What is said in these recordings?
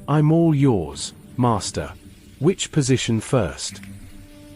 I'm all yours, Master. Which position first?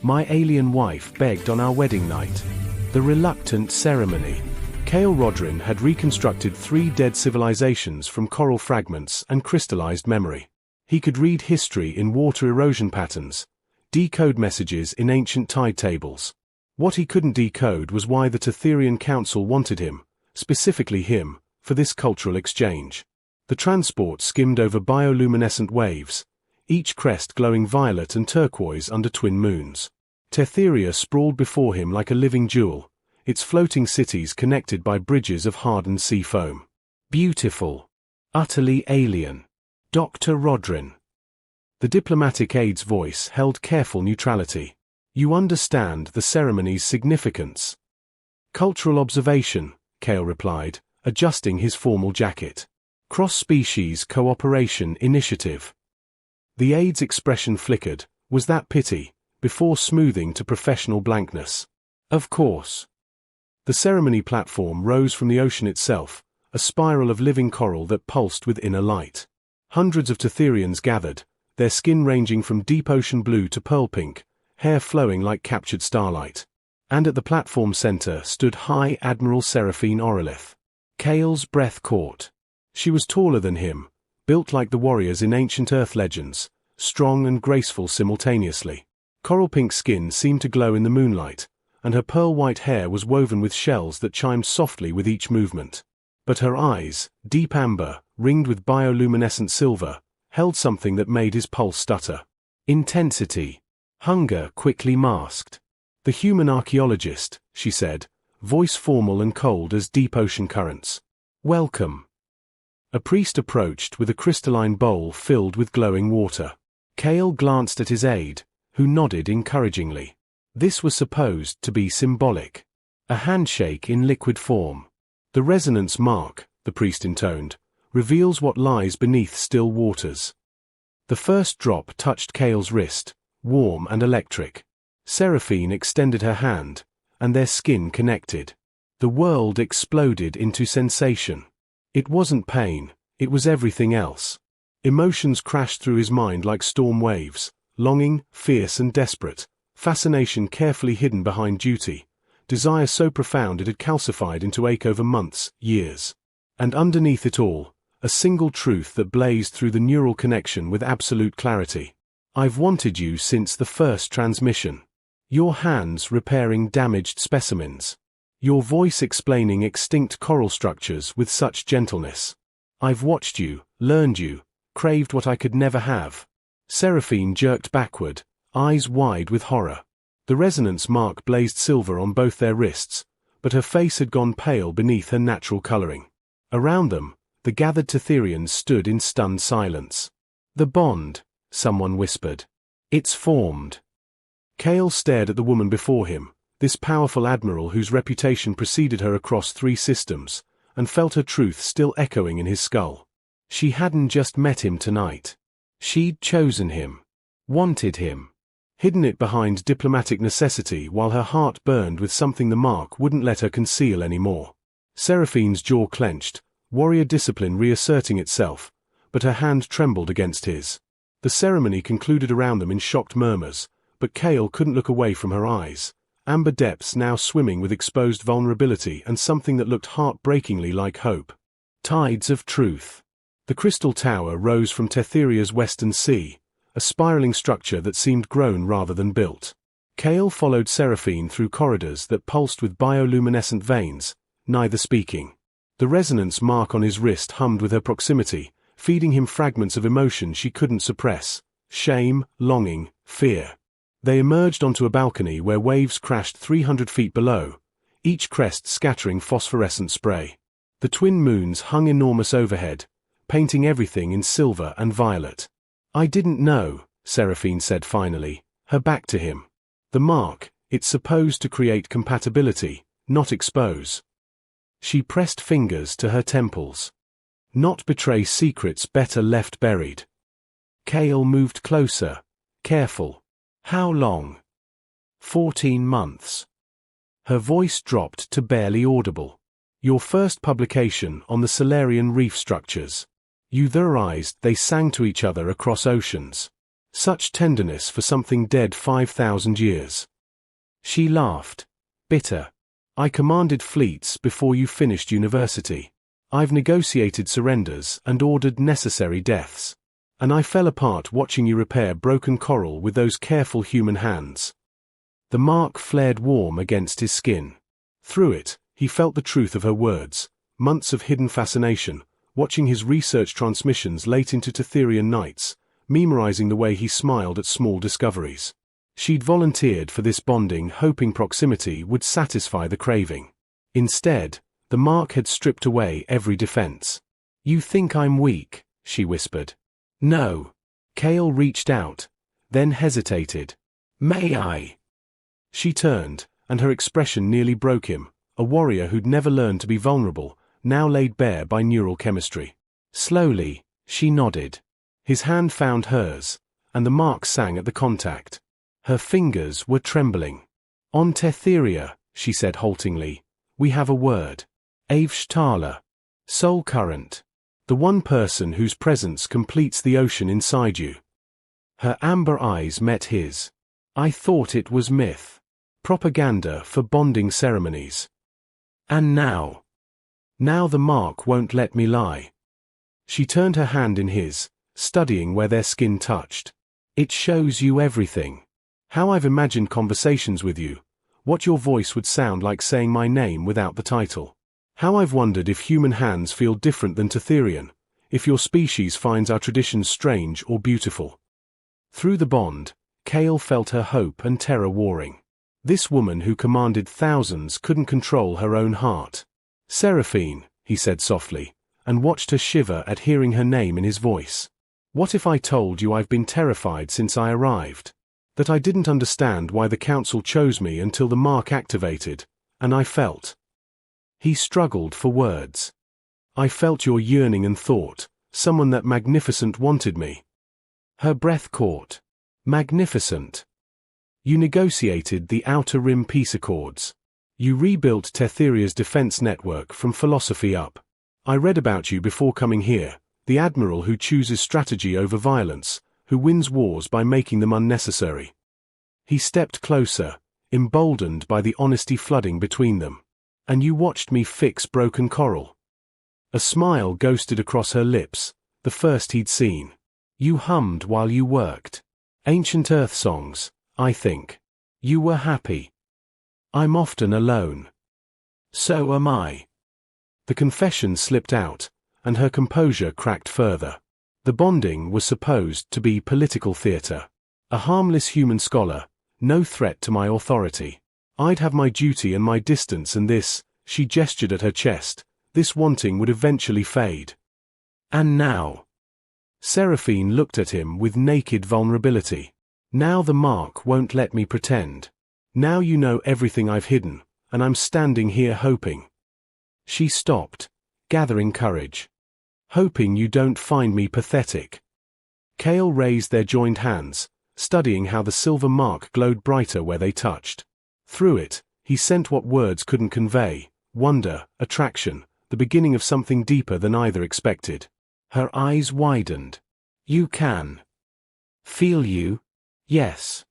My alien wife begged on our wedding night. The reluctant ceremony. Kale Rodrin had reconstructed 3 dead civilizations from coral fragments and crystallized memory. He could read history in water erosion patterns, decode messages in ancient tide tables. What he couldn't decode was why the Tetherian Council wanted him, specifically him, for this cultural exchange. The transport skimmed over bioluminescent waves, each crest glowing violet and turquoise under twin moons. Tetheria sprawled before him like a living jewel, its floating cities connected by bridges of hardened sea foam. Beautiful. Utterly alien. Dr. Rodrin. The diplomatic aide's voice held careful neutrality. You understand the ceremony's significance. Cultural observation, Kale replied, adjusting his formal jacket. Cross-species cooperation initiative. The aide's expression flickered. Was that pity, before smoothing to professional blankness? Of course. The ceremony platform rose from the ocean itself, a spiral of living coral that pulsed with inner light. Hundreds of Tetherians gathered, their skin ranging from deep ocean blue to pearl pink, hair flowing like captured starlight. And at the platform center stood High Admiral Seraphine Orelith. Kale's breath caught. She was taller than him, built like the warriors in ancient Earth legends, strong and graceful simultaneously. Coral pink skin seemed to glow in the moonlight, and her pearl-white hair was woven with shells that chimed softly with each movement. But her eyes, deep amber, ringed with bioluminescent silver, held something that made his pulse stutter. Intensity. Hunger quickly masked. The human archaeologist, she said, voice formal and cold as deep ocean currents. Welcome. A priest approached with a crystalline bowl filled with glowing water. Kale glanced at his aide, who nodded encouragingly. This was supposed to be symbolic. A handshake in liquid form. The resonance mark, the priest intoned, reveals what lies beneath still waters. The first drop touched Kale's wrist, warm and electric. Seraphine extended her hand, and their skin connected. The world exploded into sensation. It wasn't pain, it was everything else. Emotions crashed through his mind like storm waves, longing, fierce and desperate, fascination carefully hidden behind duty, desire so profound it had calcified into ache over months, years. And underneath it all, a single truth that blazed through the neural connection with absolute clarity. I've wanted you since the first transmission. Your hands repairing damaged specimens. Your voice explaining extinct coral structures with such gentleness. I've watched you, learned you, craved what I could never have. Seraphine jerked backward, eyes wide with horror. The resonance mark blazed silver on both their wrists, but her face had gone pale beneath her natural coloring. Around them, the gathered Tetherians stood in stunned silence. The bond, someone whispered. It's formed. Kale stared at the woman before him, this powerful admiral whose reputation preceded her across 3 systems, and felt her truth still echoing in his skull. She hadn't just met him tonight. She'd chosen him. Wanted him. Hidden it behind diplomatic necessity while her heart burned with something the mark wouldn't let her conceal anymore. Seraphine's jaw clenched, warrior discipline reasserting itself, but her hand trembled against his. The ceremony concluded around them in shocked murmurs, but Kale couldn't look away from her eyes, amber depths now swimming with exposed vulnerability and something that looked heartbreakingly like hope. Tides of truth. The crystal tower rose from Tetheria's western sea, a spiraling structure that seemed grown rather than built. Kale followed Seraphine through corridors that pulsed with bioluminescent veins, neither speaking. The resonance mark on his wrist hummed with her proximity, feeding him fragments of emotion she couldn't suppress: shame, longing, fear. They emerged onto a balcony where waves crashed 300 feet below, each crest scattering phosphorescent spray. The twin moons hung enormous overhead, painting everything in silver and violet. I didn't know, Seraphine said finally, her back to him. The mark, it's supposed to create compatibility, not expose. She pressed fingers to her temples. Not betray secrets better left buried. Kale moved closer, careful. How long? 14 months. Her voice dropped to barely audible. Your first publication on the Solarian reef structures. You theorized they sang to each other across oceans. Such tenderness for something dead 5,000 years. She laughed. Bitter. I commanded fleets before you finished university. I've negotiated surrenders and ordered necessary deaths. And I fell apart watching you repair broken coral with those careful human hands. The mark flared warm against his skin. Through it, he felt the truth of her words, months of hidden fascination, watching his research transmissions late into Tetherian nights, memorizing the way he smiled at small discoveries. She'd volunteered for this bonding hoping proximity would satisfy the craving. Instead, the mark had stripped away every defense. You think I'm weak, she whispered. No. Kale reached out, then hesitated. May I? She turned, and her expression nearly broke him, a warrior who'd never learned to be vulnerable, now laid bare by neural chemistry. Slowly, she nodded. His hand found hers, and the mark sang at the contact. Her fingers were trembling. On Tetheria, she said haltingly, we have a word. Avshtala. Soul current. The one person whose presence completes the ocean inside you. Her amber eyes met his. I thought it was myth. Propaganda for bonding ceremonies. And now. Now the mark won't let me lie. She turned her hand in his, studying where their skin touched. It shows you everything. How I've imagined conversations with you, what your voice would sound like saying my name without the title. How I've wondered if human hands feel different than Tetherian, if your species finds our traditions strange or beautiful. Through the bond, Kale felt her hope and terror warring. This woman who commanded thousands couldn't control her own heart. Seraphine, he said softly, and watched her shiver at hearing her name in his voice. What if I told you I've been terrified since I arrived? That I didn't understand why the council chose me until the mark activated, and I felt. He struggled for words. I felt your yearning and thought, someone that magnificent wanted me. Her breath caught. Magnificent. You negotiated the Outer Rim peace accords. You rebuilt Tetheria's defense network from philosophy up. I read about you before coming here, the admiral who chooses strategy over violence, who wins wars by making them unnecessary. He stepped closer, emboldened by the honesty flooding between them. And you watched me fix broken coral. A smile ghosted across her lips, the first he'd seen. You hummed while you worked. Ancient Earth songs, I think. You were happy. I'm often alone. So am I. The confession slipped out, and her composure cracked further. The bonding was supposed to be political theater. A harmless human scholar, no threat to my authority. I'd have my duty and my distance, and this, she gestured at her chest, this wanting would eventually fade. And now. Seraphine looked at him with naked vulnerability. Now the mark won't let me pretend. Now you know everything I've hidden, and I'm standing here hoping. She stopped, gathering courage. Hoping you don't find me pathetic. Kale raised their joined hands, studying how the silver mark glowed brighter where they touched. Through it, he sent what words couldn't convey, wonder, attraction, the beginning of something deeper than either expected. Her eyes widened. You can. Feel you? Yes.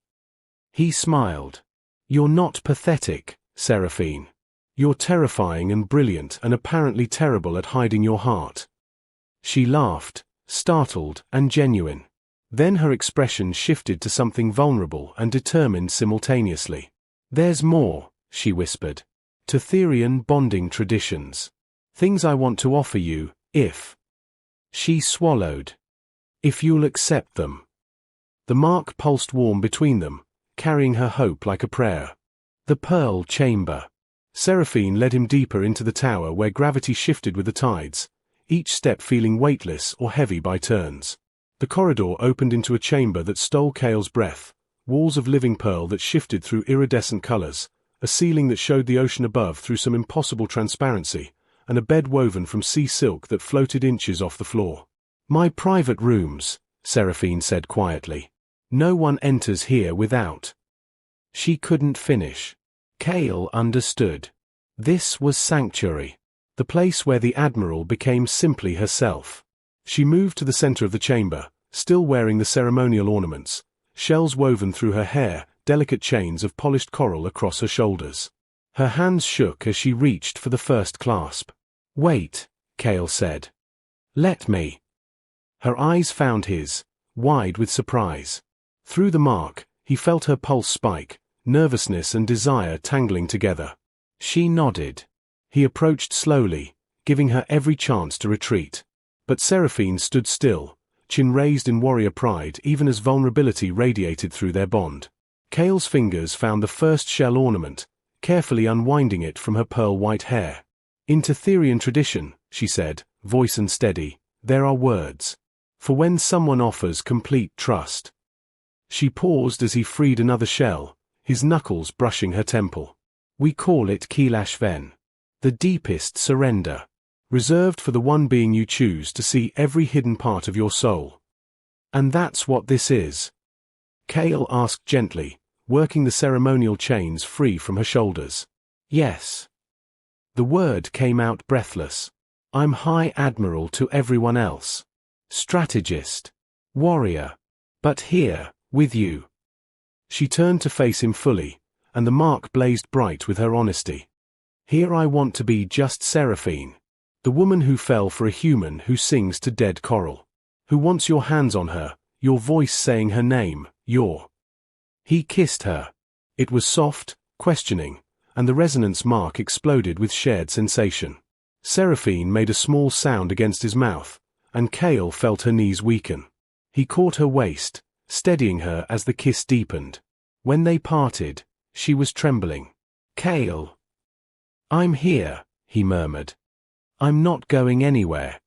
He smiled. You're not pathetic, Seraphine. You're terrifying and brilliant and apparently terrible at hiding your heart. She laughed, startled and genuine. Then her expression shifted to something vulnerable and determined simultaneously. There's more, she whispered. Tetherian bonding traditions. Things I want to offer you, if. She swallowed. If you'll accept them. The mark pulsed warm between them, carrying her hope like a prayer. The Pearl Chamber. Seraphine led him deeper into the tower where gravity shifted with the tides, each step feeling weightless or heavy by turns. The corridor opened into a chamber that stole Kale's breath, walls of living pearl that shifted through iridescent colors, a ceiling that showed the ocean above through some impossible transparency, and a bed woven from sea silk that floated inches off the floor. My private rooms, Seraphine said quietly. No one enters here without. She couldn't finish. Kale understood. This was sanctuary. The place where the Admiral became simply herself. She moved to the center of the chamber, still wearing the ceremonial ornaments, shells woven through her hair, delicate chains of polished coral across her shoulders. Her hands shook as she reached for the first clasp. "Wait," Kale said. "Let me." Her eyes found his, wide with surprise. Through the mark, he felt her pulse spike, nervousness and desire tangling together. She nodded. He approached slowly, giving her every chance to retreat. But Seraphine stood still, chin raised in warrior pride even as vulnerability radiated through their bond. Kale's fingers found the first shell ornament, carefully unwinding it from her pearl-white hair. "In Tetherian tradition," she said, voice unsteady, "there are words. For when someone offers complete trust." She paused as he freed another shell, his knuckles brushing her temple. "We call it HFY, the deepest surrender, reserved for the one being you choose to see every hidden part of your soul. And that's what this is?" Kale asked gently, working the ceremonial chains free from her shoulders. "Yes." The word came out breathless. "I'm High Admiral to everyone else. Strategist. Warrior. But here, with you." She turned to face him fully, and the mark blazed bright with her honesty. "Here I want to be just Seraphine. The woman who fell for a human who sings to dead coral. Who wants your hands on her, your voice saying her name, your." He kissed her. It was soft, questioning, and the resonance mark exploded with shared sensation. Seraphine made a small sound against his mouth, and Kale felt her knees weaken. He caught her waist, steadying her as the kiss deepened. When they parted, she was trembling. "Kale." "I'm here," he murmured. "I'm not going anywhere."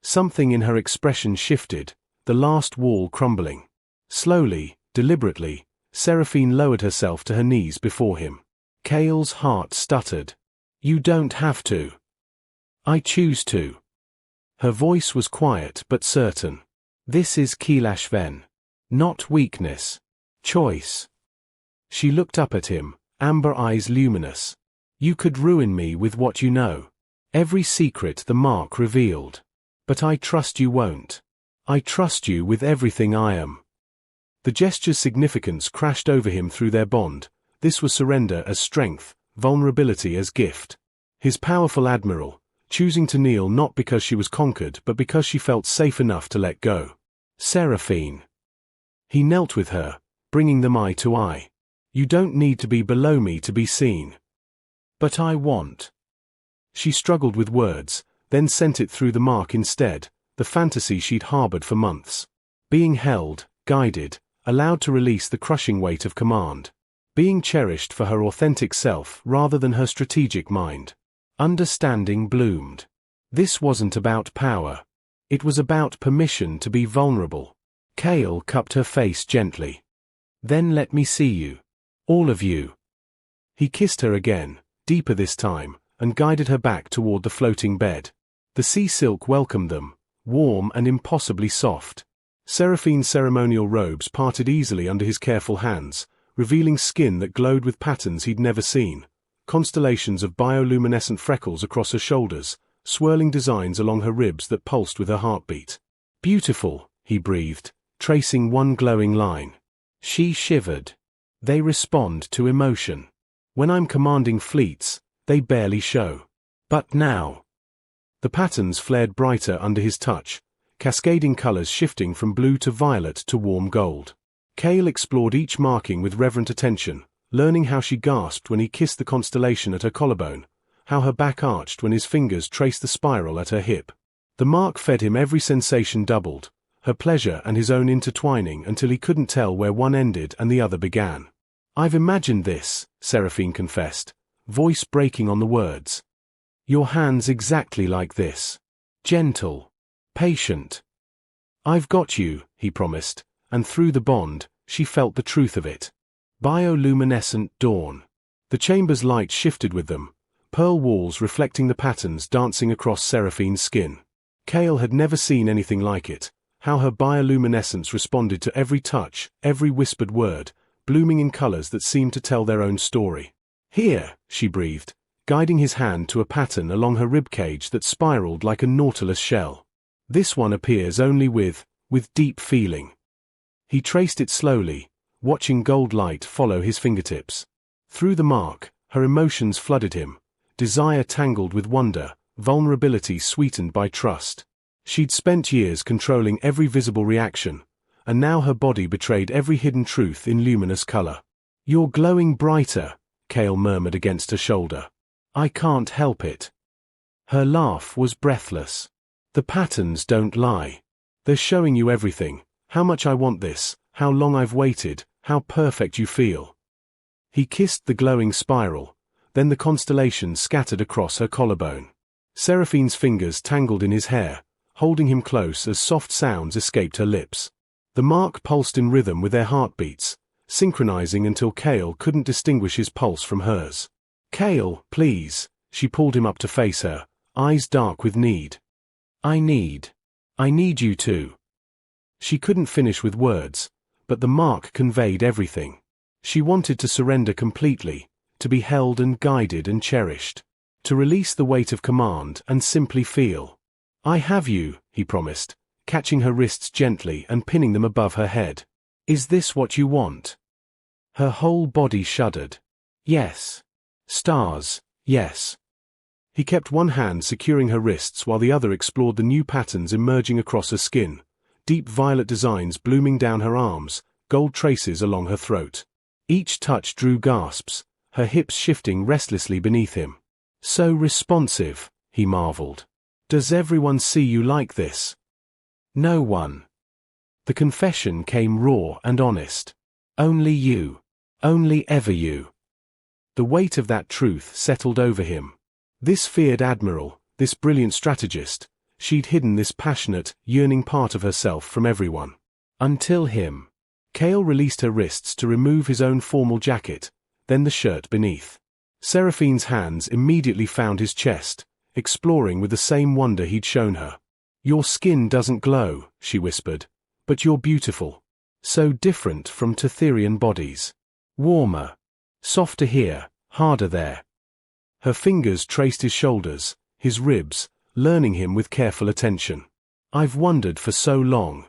Something in her expression shifted, the last wall crumbling. Slowly, deliberately, Seraphine lowered herself to her knees before him. Kale's heart stuttered. "You don't have to." "I choose to." Her voice was quiet but certain. "This is HFY. Not weakness. Choice." She looked up at him, amber eyes luminous. "You could ruin me with what you know. Every secret the mark revealed. But I trust you won't. I trust you with everything I am." The gesture's significance crashed over him through their bond. This was surrender as strength, vulnerability as gift. His powerful admiral, choosing to kneel not because she was conquered but because she felt safe enough to let go. "Seraphine." He knelt with her, bringing them eye to eye. "You don't need to be below me to be seen." "But I want." She struggled with words, then sent it through the mark instead, the fantasy she'd harbored for months. Being held, guided, allowed to release the crushing weight of command. Being cherished for her authentic self rather than her strategic mind. Understanding bloomed. This wasn't about power. It was about permission to be vulnerable. Kale cupped her face gently. "Then let me see you. All of you." He kissed her again, deeper this time, and guided her back toward the floating bed. The sea silk welcomed them, warm and impossibly soft. Seraphine's ceremonial robes parted easily under his careful hands, revealing skin that glowed with patterns he'd never seen, constellations of bioluminescent freckles across her shoulders, swirling designs along her ribs that pulsed with her heartbeat. "Beautiful," he breathed, tracing one glowing line. She shivered. "They respond to emotion. When I'm commanding fleets, they barely show. But now." The patterns flared brighter under his touch, cascading colors shifting from blue to violet to warm gold. Kale explored each marking with reverent attention, learning how she gasped when he kissed the constellation at her collarbone, how her back arched when his fingers traced the spiral at her hip. The mark fed him every sensation doubled, her pleasure and his own intertwining until he couldn't tell where one ended and the other began. "I've imagined this," Seraphine confessed, voice breaking on the words. "Your hands exactly like this. Gentle. Patient." "I've got you," he promised, and through the bond, she felt the truth of it. Bioluminescent dawn. The chamber's light shifted with them, pearl walls reflecting the patterns dancing across Seraphine's skin. Kale had never seen anything like it, how her bioluminescence responded to every touch, every whispered word, blooming in colors that seemed to tell their own story. "Here," she breathed, guiding his hand to a pattern along her ribcage that spiraled like a nautilus shell. This one appears only with deep feeling. He traced it slowly, watching gold light follow his fingertips. Through the mark, her emotions flooded him, desire tangled with wonder, vulnerability sweetened by trust. She'd spent years controlling every visible reaction, and now her body betrayed every hidden truth in luminous color. "You're glowing brighter," Kale murmured against her shoulder. "I can't help it." Her laugh was breathless. "The patterns don't lie. They're showing you everything, how much I want this, how long I've waited, how perfect you feel." He kissed the glowing spiral, then the constellations scattered across her collarbone. Seraphine's fingers tangled in his hair, holding him close as soft sounds escaped her lips. The mark pulsed in rhythm with their heartbeats, synchronizing until Kale couldn't distinguish his pulse from hers. "Kale, please," she pulled him up to face her, eyes dark with need. I need you to." She couldn't finish with words, but the mark conveyed everything. She wanted to surrender completely, to be held and guided and cherished, to release the weight of command and simply feel. "I have you," he promised, catching her wrists gently and pinning them above her head. "Is this what you want?" Her whole body shuddered. "Yes." "Stars, yes." He kept one hand securing her wrists while the other explored the new patterns emerging across her skin, deep violet designs blooming down her arms, gold traces along her throat. Each touch drew gasps, her hips shifting restlessly beneath him. "So responsive," he marveled. "Does everyone see you like this?" "No one." The confession came raw and honest. "Only you. Only ever you." The weight of that truth settled over him. This feared admiral, this brilliant strategist, she'd hidden this passionate, yearning part of herself from everyone. Until him. Kale released her wrists to remove his own formal jacket, then the shirt beneath. Seraphine's hands immediately found his chest, exploring with the same wonder he'd shown her. "Your skin doesn't glow," she whispered, "but you're beautiful. So different from Tetherian bodies. Warmer. Softer here, harder there." Her fingers traced his shoulders, his ribs, learning him with careful attention. "I've wondered for so long."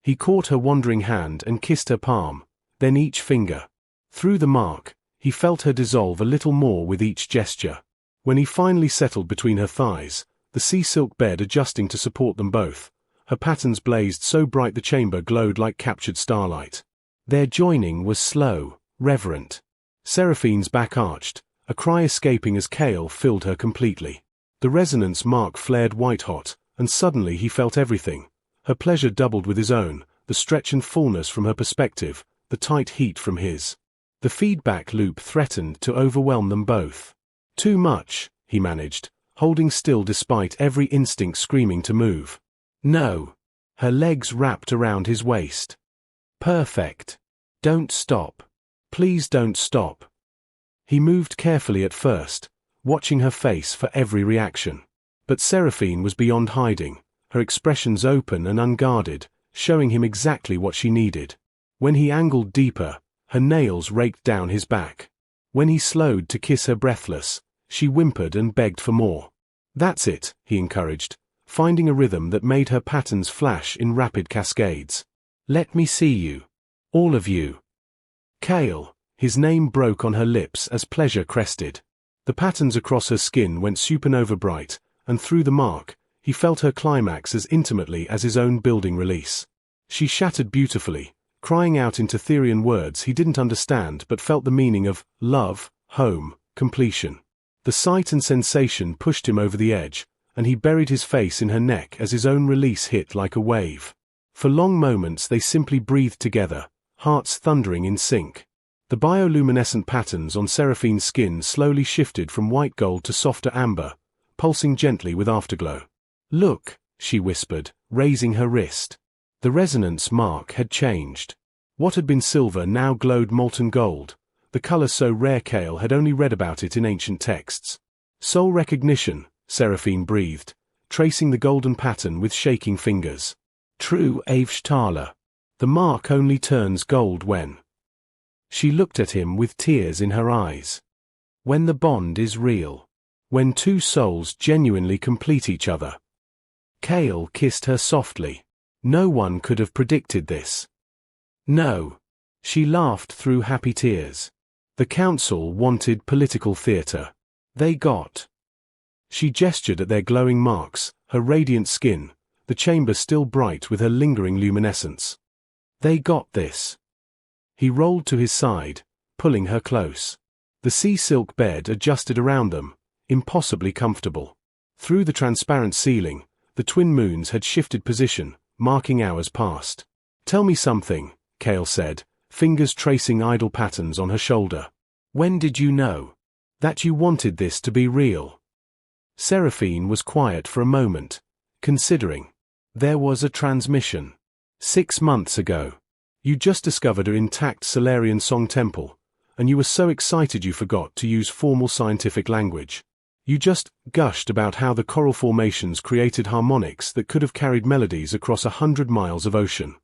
He caught her wandering hand and kissed her palm, then each finger. Through the mark, he felt her dissolve a little more with each gesture. When he finally settled between her thighs, the sea silk bed adjusting to support them both, her patterns blazed so bright the chamber glowed like captured starlight. Their joining was slow, reverent. Seraphine's back arched, a cry escaping as Kale filled her completely. The resonance mark flared white-hot, and suddenly he felt everything. Her pleasure doubled with his own, the stretch and fullness from her perspective, the tight heat from his. The feedback loop threatened to overwhelm them both. "Too much," he managed, holding still despite every instinct screaming to move. "No." Her legs wrapped around his waist. "Perfect. Don't stop. Please don't stop." He moved carefully at first, watching her face for every reaction. But Seraphine was beyond hiding, her expressions open and unguarded, showing him exactly what she needed. When he angled deeper, her nails raked down his back. When he slowed to kiss her breathless, she whimpered and begged for more. "That's it," he encouraged, finding a rhythm that made her patterns flash in rapid cascades. "Let me see you. All of you." Kale, his name broke on her lips as pleasure crested. The patterns across her skin went supernova bright, and through the mark, he felt her climax as intimately as his own building release. She shattered beautifully, crying out in Tetherian words he didn't understand but felt the meaning of love, home, completion. The sight and sensation pushed him over the edge, and he buried his face in her neck as his own release hit like a wave. For long moments they simply breathed together, hearts thundering in sync. The bioluminescent patterns on Seraphine's skin slowly shifted from white gold to softer amber, pulsing gently with afterglow. "Look," she whispered, raising her wrist. The resonance mark had changed. What had been silver now glowed molten gold, the color so rare Kale had only read about it in ancient texts. "Soul recognition," Seraphine breathed, tracing the golden pattern with shaking fingers. "True Avshtala. The mark only turns gold when..." She looked at him with tears in her eyes. "When the bond is real. When two souls genuinely complete each other." Kale kissed her softly. No one could have predicted this. No. She laughed through happy tears. The council wanted political theater. They got. She gestured at their glowing marks, her radiant skin, the chamber still bright with her lingering luminescence. They got this. He rolled to his side, pulling her close. The sea silk bed adjusted around them, impossibly comfortable. Through the transparent ceiling, the twin moons had shifted position, marking hours past. Tell me something, Kale said, fingers tracing idle patterns on her shoulder. When did you know that you wanted this to be real? Seraphine was quiet for a moment, considering. There was a transmission. 6 months ago. You just discovered an intact Solarian song temple, and you were so excited you forgot to use formal scientific language. You just gushed about how the coral formations created harmonics that could have carried melodies across 100 miles of ocean.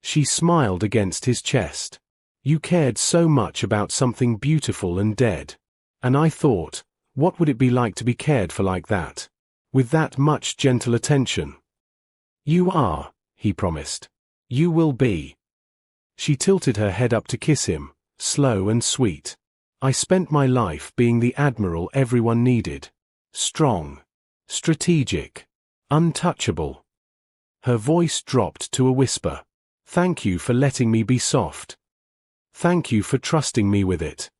She smiled against his chest. You cared so much about something beautiful and dead. And I thought, what would it be like to be cared for like that? With that much gentle attention. You are, he promised. You will be. She tilted her head up to kiss him, slow and sweet. I spent my life being the admiral everyone needed. Strong. Strategic. Untouchable. Her voice dropped to a whisper. Thank you for letting me be soft. Thank you for trusting me with it.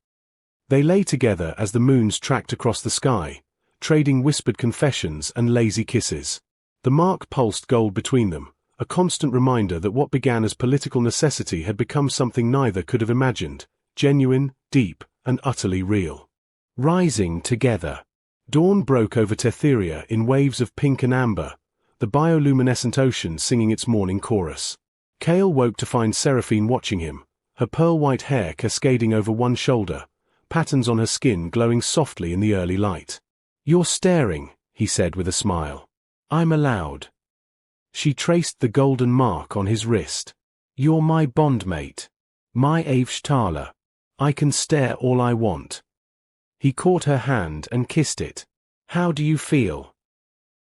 They lay together as the moons tracked across the sky, trading whispered confessions and lazy kisses. The mark pulsed gold between them, a constant reminder that what began as political necessity had become something neither could have imagined, genuine, deep, and utterly real. Rising together. Dawn broke over Tetheria in waves of pink and amber, the bioluminescent ocean singing its morning chorus. Kale woke to find Seraphine watching him, her pearl-white hair cascading over one shoulder, patterns on her skin glowing softly in the early light. You're staring, he said with a smile. I'm allowed. She traced the golden mark on his wrist. You're my bondmate. My Avshtala. I can stare all I want. He caught her hand and kissed it. How do you feel?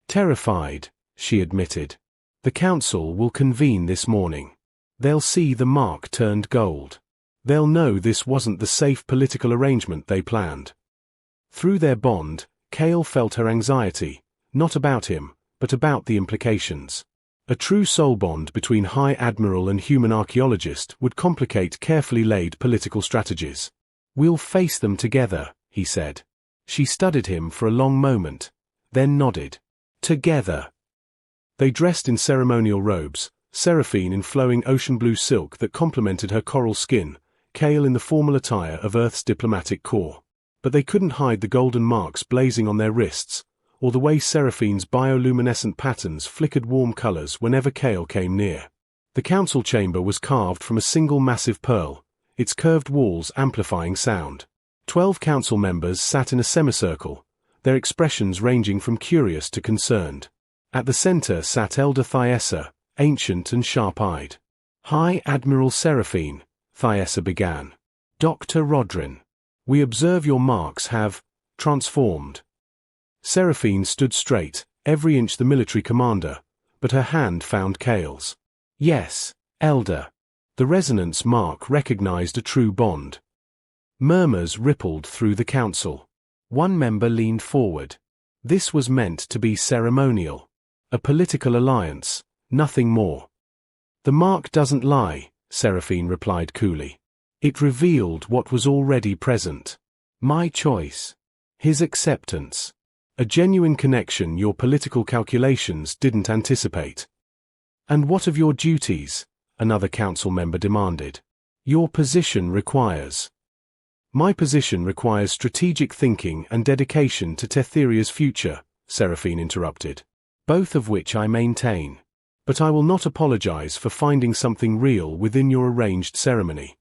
Terrified, she admitted. The council will convene this morning. They'll see the mark turned gold. They'll know this wasn't the safe political arrangement they planned. Through their bond, Kale felt her anxiety, not about him, but about the implications. A true soul bond between High Admiral and human archaeologist would complicate carefully laid political strategies. We'll face them together, he said. She studied him for a long moment, then nodded. Together. They dressed in ceremonial robes, Seraphine in flowing ocean blue silk that complemented her coral skin, Kale in the formal attire of Earth's diplomatic corps. But they couldn't hide the golden marks blazing on their wrists, or the way Seraphine's bioluminescent patterns flickered warm colors whenever Kale came near. The council chamber was carved from a single massive pearl, its curved walls amplifying sound. 12 council members sat in a semicircle, their expressions ranging from curious to concerned. At the center sat Elder Thyessa, ancient and sharp-eyed. High Admiral Seraphine, Thyessa began. Dr. Rodrin, we observe your marks have transformed. Seraphine stood straight, every inch the military commander, but her hand found Kale's. Yes, Elder. The resonance mark recognized a true bond. Murmurs rippled through the council. One member leaned forward. This was meant to be ceremonial. A political alliance, nothing more. The mark doesn't lie, Seraphine replied coolly. It revealed what was already present. My choice. His acceptance. A genuine connection your political calculations didn't anticipate. And what of your duties? Another council member demanded. Your position requires. My position requires strategic thinking and dedication to Tetheria's future, Seraphine interrupted. Both of which I maintain. But I will not apologize for finding something real within your arranged ceremony.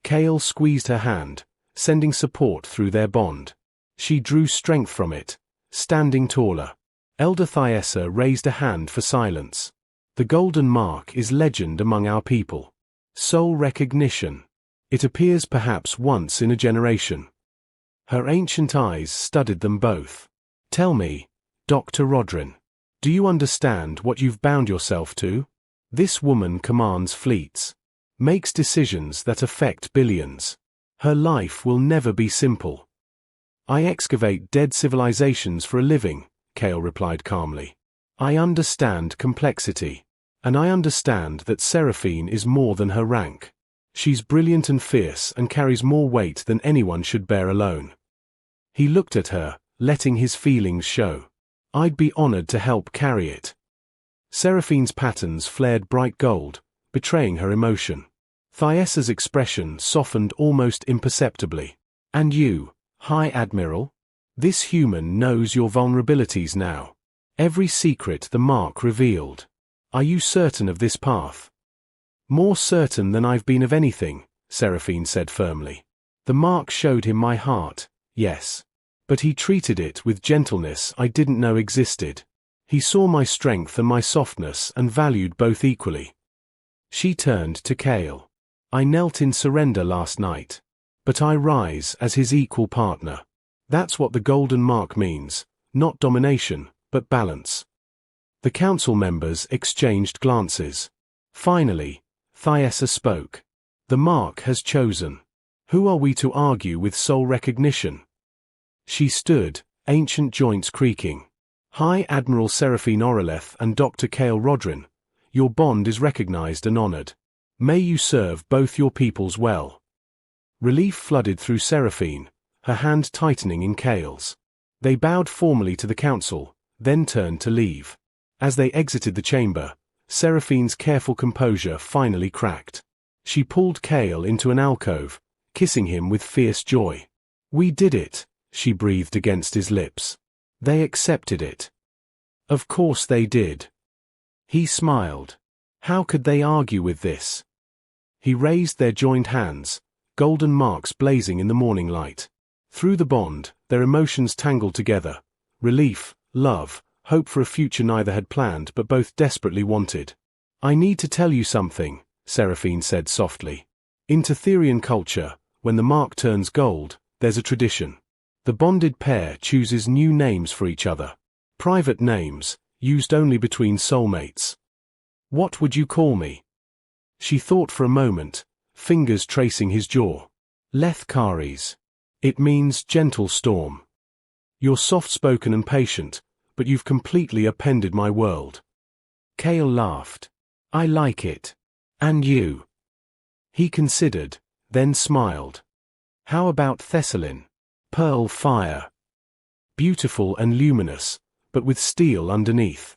Kale squeezed her hand, sending support through their bond. She drew strength from it, standing taller. Elder Thyessa raised a hand for silence. The golden mark is legend among our people. Soul recognition. It appears perhaps once in a generation. Her ancient eyes studied them both. Tell me, Dr. Rodrin. Do you understand what you've bound yourself to? This woman commands fleets, makes decisions that affect billions. Her life will never be simple. I excavate dead civilizations for a living, Kale replied calmly. I understand complexity. And I understand that Seraphine is more than her rank. She's brilliant and fierce and carries more weight than anyone should bear alone. He looked at her, letting his feelings show. I'd be honored to help carry it. Seraphine's patterns flared bright gold, betraying her emotion. Thyessa's expression softened almost imperceptibly. And you, High Admiral? This human knows your vulnerabilities now. Every secret the mark revealed. Are you certain of this path? More certain than I've been of anything, Seraphine said firmly. The mark showed him my heart, yes. But he treated it with gentleness I didn't know existed. He saw my strength and my softness and valued both equally. She turned to Kale. I knelt in surrender last night. But I rise as his equal partner. That's what the golden mark means, not domination, but balance. The council members exchanged glances. Finally, Thyessa spoke. The mark has chosen. Who are we to argue with soul recognition? She stood, ancient joints creaking. High Admiral Seraphine Oreleth and Dr. Kale Rodrin, your bond is recognized and honored. May you serve both your peoples well. Relief flooded through Seraphine, her hand tightening in Kale's. They bowed formally to the council, then turned to leave. As they exited the chamber, Seraphine's careful composure finally cracked. She pulled Kale into an alcove, kissing him with fierce joy. We did it, she breathed against his lips. They accepted it. Of course they did. He smiled. How could they argue with this? He raised their joined hands, golden marks blazing in the morning light. Through the bond, their emotions tangled together. Relief, love, hope for a future neither had planned but both desperately wanted. I need to tell you something, Seraphine said softly. In Tetherian culture, when the mark turns gold, there's a tradition. The bonded pair chooses new names for each other. Private names, used only between soulmates. What would you call me? She thought for a moment, fingers tracing his jaw. Lethkaris. It means gentle storm. You're soft-spoken and patient, but you've completely upended my world. Kale laughed. I like it. And you? He considered, then smiled. How about Thessalin? Pearl fire. Beautiful and luminous, but with steel underneath.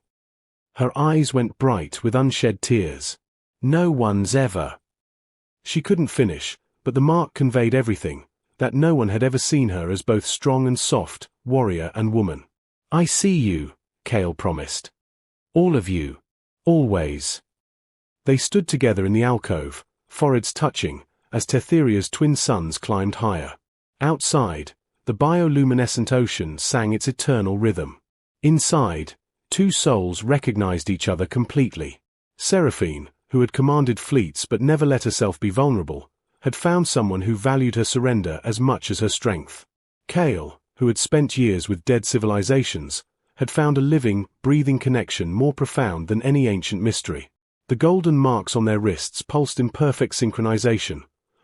Her eyes went bright with unshed tears. No one's ever. She couldn't finish, but the mark conveyed everything, that no one had ever seen her as both strong and soft, warrior and woman. I see you, Kale promised. All of you. Always. They stood together in the alcove, foreheads touching, as Tetheria's twin suns climbed higher. Outside, the bioluminescent ocean sang its eternal rhythm. Inside, two souls recognized each other completely. Seraphine, who had commanded fleets but never let herself be vulnerable, had found someone who valued her surrender as much as her strength. Kale, who had spent years with dead civilizations, had found a living, breathing connection more profound than any ancient mystery. The golden marks on their wrists pulsed in perfect synchronization,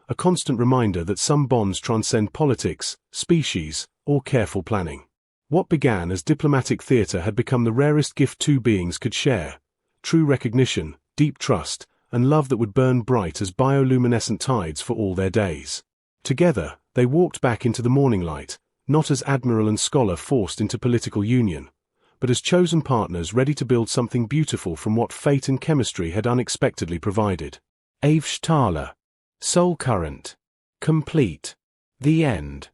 a constant reminder that some bonds transcend politics, species, or careful planning. What began as diplomatic theater had become the rarest gift two beings could share: true recognition, deep trust, and love that would burn bright as bioluminescent tides for all their days. Together, they walked back into the morning light, not as admiral and scholar forced into political union, but as chosen partners ready to build something beautiful from what fate and chemistry had unexpectedly provided. Avshtala. Soul current. Complete. The end.